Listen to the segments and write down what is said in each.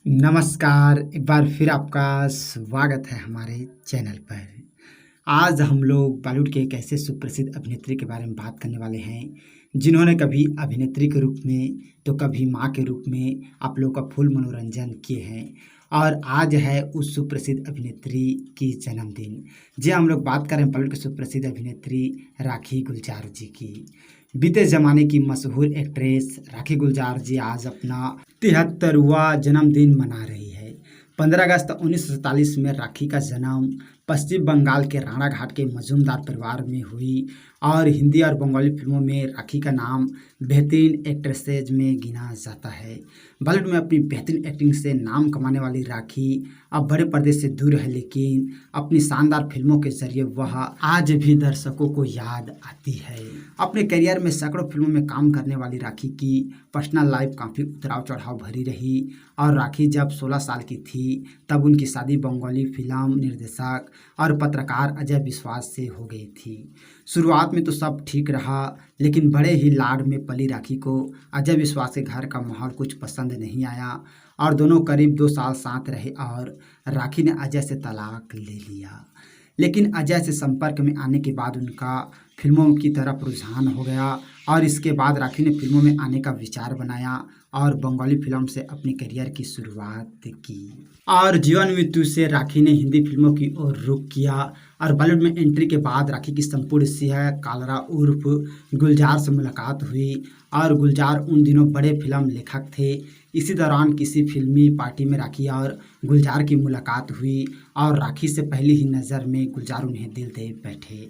नमस्कार, एक बार फिर आपका स्वागत है हमारे चैनल पर। आज हम लोग बॉलीवुड के एक ऐसे सुप्रसिद्ध अभिनेत्री के बारे में बात करने वाले हैं जिन्होंने कभी अभिनेत्री के रूप में तो कभी माँ के रूप में आप लोगों का फुल मनोरंजन किए हैं। और आज है उस सुप्रसिद्ध अभिनेत्री की जन्मदिन। जी हम लोग बात कर रहे हैं बॉलीवुड की सुप्रसिद्ध अभिनेत्री राखी गुलजार जी की। बीते ज़माने की मशहूर एक्ट्रेस राखी गुलजार जी आज अपना 73वां जन्मदिन मना रही है। 15 अगस्त 1947 में राखी का जन्म पश्चिम बंगाल के राणाघाट के मजूमदार परिवार में हुई और हिंदी और बंगाली फिल्मों में राखी का नाम बेहतरीन एक्ट्रेसेज में गिना जाता है। बॉलीवुड में अपनी बेहतरीन एक्टिंग से नाम कमाने वाली राखी अब बड़े पर्दे से दूर है, लेकिन अपनी शानदार फिल्मों के जरिए वह आज भी दर्शकों को याद आती है। अपने करियर में सैकड़ों फिल्मों में काम करने वाली राखी की पर्सनल लाइफ काफ़ी उतराव चढ़ाव भरी रही और राखी जब 16 साल की थी तब उनकी शादी बंगाली फिल्म निर्देशक और पत्रकार अजय विश्वास से हो गई थी। शुरुआत में तो सब ठीक रहा, लेकिन बड़े ही लाड में पली राखी को अजय विश्वास के घर का माहौल कुछ पसंद नहीं आया और दोनों करीब 2 साल साथ रहे और राखी ने अजय से तलाक ले लिया। लेकिन अजय से संपर्क में आने के बाद उनका फिल्मों की तरफ रुझान हो गया और इसके बाद राखी ने फिल्मों में आने का विचार बनाया और बंगाली फिल्म से अपने करियर की शुरुआत की। और जीवन मृत्यु से राखी ने हिंदी फिल्मों की ओर रुख किया और बॉलीवुड में एंट्री के बाद राखी की संपूर्ण सिंह कालरा उर्फ गुलजार से मुलाकात हुई और गुलजार उन दिनों बड़े फिल्म लेखक थे। इसी दौरान किसी फिल्मी पार्टी में राखी और गुलजार की मुलाकात हुई और राखी से पहली ही नज़र में गुलजार उन्हें दिल दे बैठे।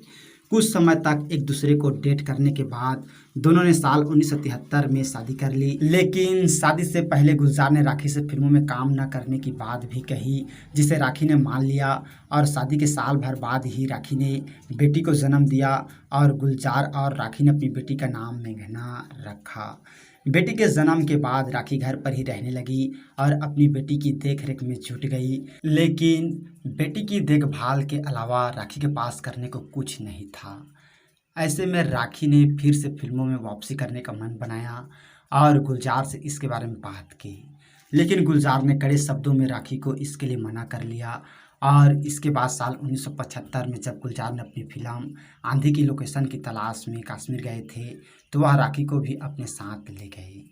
कुछ समय तक एक दूसरे को डेट करने के बाद दोनों ने साल 1973 में शादी कर ली, लेकिन शादी से पहले गुलजार ने राखी से फिल्मों में काम न करने की बात भी कही, जिसे राखी ने मान लिया और शादी के साल भर बाद ही राखी ने बेटी को जन्म दिया और गुलजार और राखी ने अपनी बेटी का नाम मेघना रखा। बेटी के जन्म के बाद राखी घर पर ही रहने लगी और अपनी बेटी की देखरेख में जुट गई, लेकिन बेटी की देखभाल के अलावा राखी के पास करने को कुछ नहीं था। ऐसे में राखी ने फिर से फिल्मों में वापसी करने का मन बनाया और गुलजार से इसके बारे में बात की, लेकिन गुलजार ने कड़े शब्दों में राखी को इसके लिए मना कर लिया। और इसके बाद साल 1975 में जब गुलजार ने अपनी फिल्म आंधी की लोकेशन की तलाश में कश्मीर गए थे तो वह राखी को भी अपने साथ ले गए।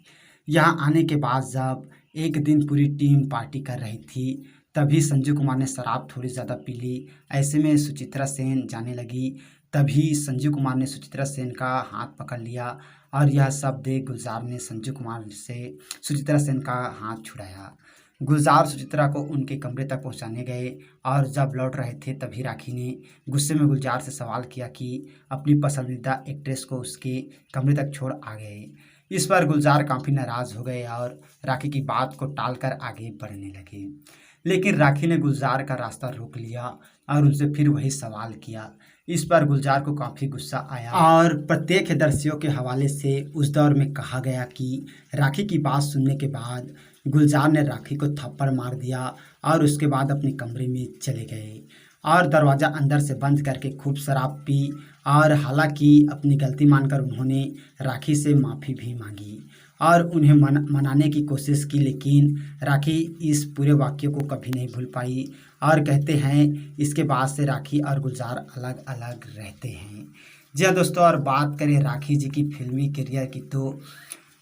यहाँ आने के बाद जब एक दिन पूरी टीम पार्टी कर रही थी तभी संजीव कुमार ने शराब थोड़ी ज़्यादा पी ली। ऐसे में सुचित्रा सेन जाने लगी, तभी संजीव कुमार ने सुचित्रा सेन का हाथ पकड़ लिया और यह सब देख गुलजार ने संजीव कुमार से सुचित्रा सेन का हाथ छुड़ाया। गुलजार सुचित्रा को उनके कमरे तक पहुंचाने गए और जब लौट रहे थे तभी राखी ने गुस्से में गुलजार से सवाल किया कि अपनी पसंदीदा एक्ट्रेस को उसके कमरे तक छोड़ आ गए। इस पर गुलजार काफ़ी नाराज़ हो गए और राखी की बात को टालकर आगे बढ़ने लगे, लेकिन राखी ने गुलजार का रास्ता रोक लिया और उनसे फिर वही सवाल किया। इस पर गुलजार को काफ़ी गुस्सा आया और प्रत्यक्षदर्शियों के हवाले से उस दौर में कहा गया कि राखी की बात सुनने के बाद गुलजार ने राखी को थप्पड़ मार दिया और उसके बाद अपने कमरे में चले गए और दरवाज़ा अंदर से बंद करके खूब शराब पी और हालांकि अपनी गलती मानकर उन्होंने राखी से माफ़ी भी मांगी और उन्हें मनाने की कोशिश की, लेकिन राखी इस पूरे वाक्य को कभी नहीं भूल पाई और कहते हैं इसके बाद से राखी और गुलजार अलग अलग रहते हैं। जी हाँ दोस्तों, और बात करें राखी जी की फिल्मी करियर की तो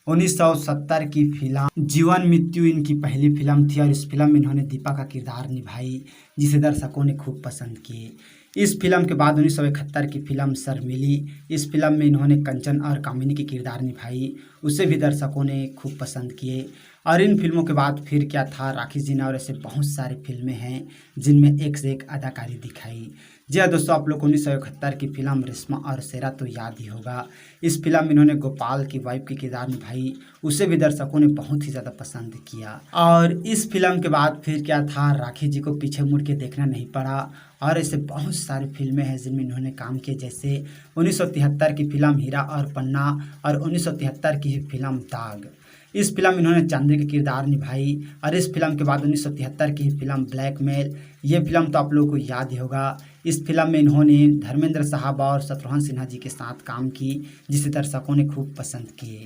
1970 की फिल्म जीवन मृत्यु इनकी पहली फिल्म थी और इस फिल्म में इन्होंने दीपा का किरदार निभाई जिसे दर्शकों ने खूब पसंद किए। इस फिल्म के बाद 1971 की फिल्म शर्मिली, इस फिल्म में इन्होंने कंचन और कामिनी की किरदार निभाई, उसे भी दर्शकों ने खूब पसंद किए। और इन फिल्मों के बाद फिर क्या था राखी जी ने और ऐसे बहुत सारी फिल्में हैं जिनमें एक से एक अदाकारी दिखाई। जी हाँ दोस्तों, आप लोग को 1971 की फिल्म रेशमा और शेरा तो याद ही होगा। इस फिल्म में इन्होंने गोपाल की वाइफ की किरदार निभाई, उसे भी दर्शकों ने बहुत ही ज़्यादा पसंद किया। और इस फिल्म के बाद फिर क्या था, राखी जी को पीछे मुड़ के देखना नहीं पड़ा और ऐसे बहुत सारी फिल्में हैं जिनमें इन्होंने काम किए, जैसे 1973 की फिल्म हीरा और पन्ना और 1973 की फिल्म दाग। इस फिल्म में इन्होंने चांदनी की किरदार निभाई और इस फिल्म के बाद 1973 की फिल्म ब्लैकमेल, ये फिल्म तो आप लोगों को याद ही होगा। इस फिल्म में इन्होंने धर्मेंद्र साहब और शत्रुघ्न सिन्हा जी के साथ काम की जिसे दर्शकों ने खूब पसंद किए।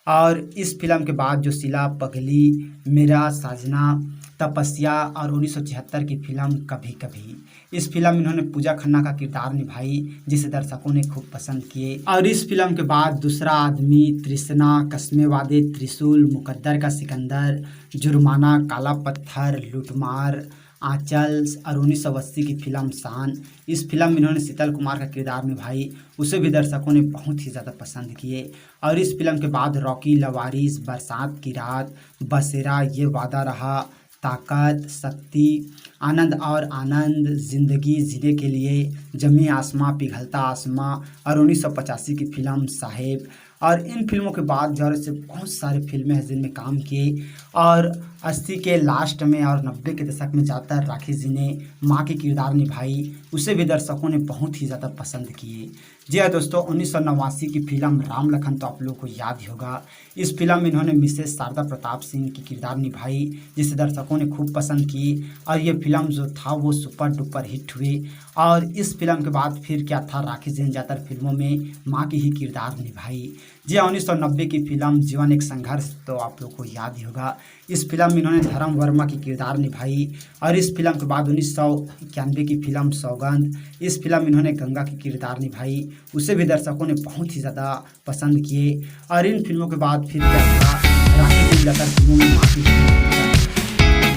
और इस फिल्म के बाद जो सिला पगली, मेरा साजना, तपस्या और 1976 की फिल्म कभी कभी, इस फिल्म में इन्होंने पूजा खन्ना का किरदार निभाई जिसे दर्शकों ने खूब पसंद किए। और इस फिल्म के बाद दूसरा आदमी, तृष्णा, कस्मे वादे, त्रिशूल, मुकद्दर का सिकंदर, जुर्माना, काला पत्थर, लूटमार, आंचल और 1980 की फिल्म शान, इस फिल्म में इन्होंने शीतल कुमार का किरदार निभाई, उसे भी दर्शकों ने बहुत ही ज़्यादा पसंद किए। और इस फिल्म के बाद रॉकी, लवारिस, बरसात की रात, बसेरा, ये वादा रहा, ताकत, शक्ति, आनंद और आनंद, ज़िंदगी जीने के लिए, जमी आसमां, पिघलता आसमां और 1985 की फिल्म साहेब। और इन फिल्मों के बाद जो है से बहुत सारी फिल्में हैं जिनमें काम किए। और 80 के लास्ट में और 90 के दशक में ज़्यादातर राखी जी ने माँ की किरदार निभाई, उसे भी दर्शकों ने बहुत ही ज़्यादा पसंद किए। जी हाँ दोस्तों, 1989 की फिल्म राम लखन तो आप लोगों को याद ही होगा। इस फिल्म में इन्होंने मिसेस शारदा प्रताप सिंह की किरदार निभाई जिसे दर्शकों ने खूब पसंद की और ये फिल्म जो था वो सुपर डुपर हिट हुई। और इस फिल्म के बाद फिर क्या था, राखी जी ने ज़्यादातर फिल्मों में माँ की ही किरदार निभाई। जी हाँ, 1990 की फिल्म जीवन एक संघर्ष तो आप लोग को याद ही होगा। इस फिल्म में इन्होंने धर्म वर्मा की किरदार निभाई। और इस फिल्म के बाद 1991 की फिल्म सौगंध, इस फिल्म में इन्होंने गंगा की किरदार निभाई, उसे भी दर्शकों ने बहुत ही ज़्यादा पसंद किए। और इन फिल्मों के बाद फिर क्या था, राखी जी ज़्यादातर फिल्मों में माँ की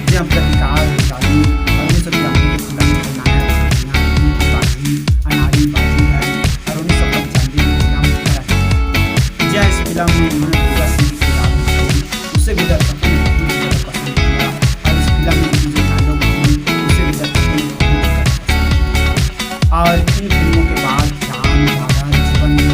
जी हम प्रतिकार, शादी और 1993 की फिल्म अनाड़ी बाजी है और 1995 की फिल्म जय, इस फिल्म में उन्होंने पूजा सिंह की किरदार निभाई, उसे भी दर्शकों ने बहुत ज़्यादा पसंद किया। और इस फिल्म में उनकी जो डायलॉग थी उसे भी दर्शकों ने बहुत ज़्यादा पसंद किया। और इन फिल्मों के बाद जान, वादा, जीवन में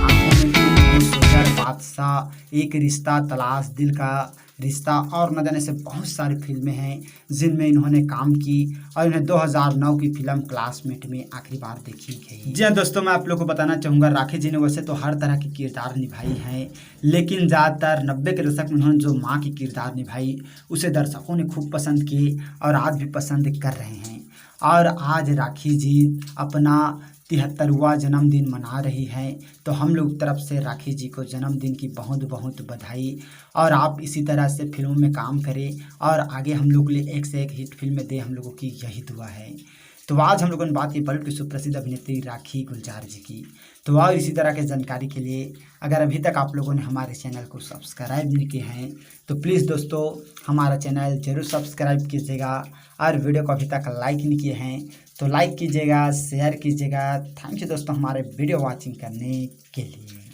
आंखों में तुम, सोचर, बादशाह, एक रिश्ता, तलाश, दिल का रिश्ता और न जाने से बहुत सारी फिल्में हैं जिनमें इन्होंने काम की। और इन्हें 2009 की फिल्म क्लासमेट में आखिरी बार देखी गई। जी हाँ दोस्तों, मैं आप लोगों को बताना चाहूँगा, राखी जी ने वैसे तो हर तरह की किरदार निभाई हैं, लेकिन ज़्यादातर 90 के दशक में उन्होंने जो माँ की किरदार निभाई उसे दर्शकों ने खूब पसंद किए और आज भी पसंद कर रहे हैं। और आज राखी जी अपना 73वां जन्मदिन मना रही हैं, तो हम लोग तरफ से राखी जी को जन्मदिन की बहुत बहुत बधाई। और आप इसी तरह से फिल्मों में काम करें और आगे हम लोग के लिए एक से एक हिट फिल्में दें, हम लोगों की यही दुआ है। तो आज हम लोगों ने बात की बॉलीवुड की सुप्रसिद्ध अभिनेत्री राखी गुलजार जी की। तो और इसी तरह के जानकारी के लिए अगर अभी तक आप लोगों ने हमारे चैनल को सब्सक्राइब नहीं किए हैं तो प्लीज़ दोस्तों हमारा चैनल ज़रूर सब्सक्राइब कीजिएगा। और वीडियो को अभी तक लाइक नहीं किए हैं तो लाइक कीजिएगा, शेयर कीजिएगा। थैंक यू दोस्तों हमारे वीडियो वॉचिंग करने के लिए।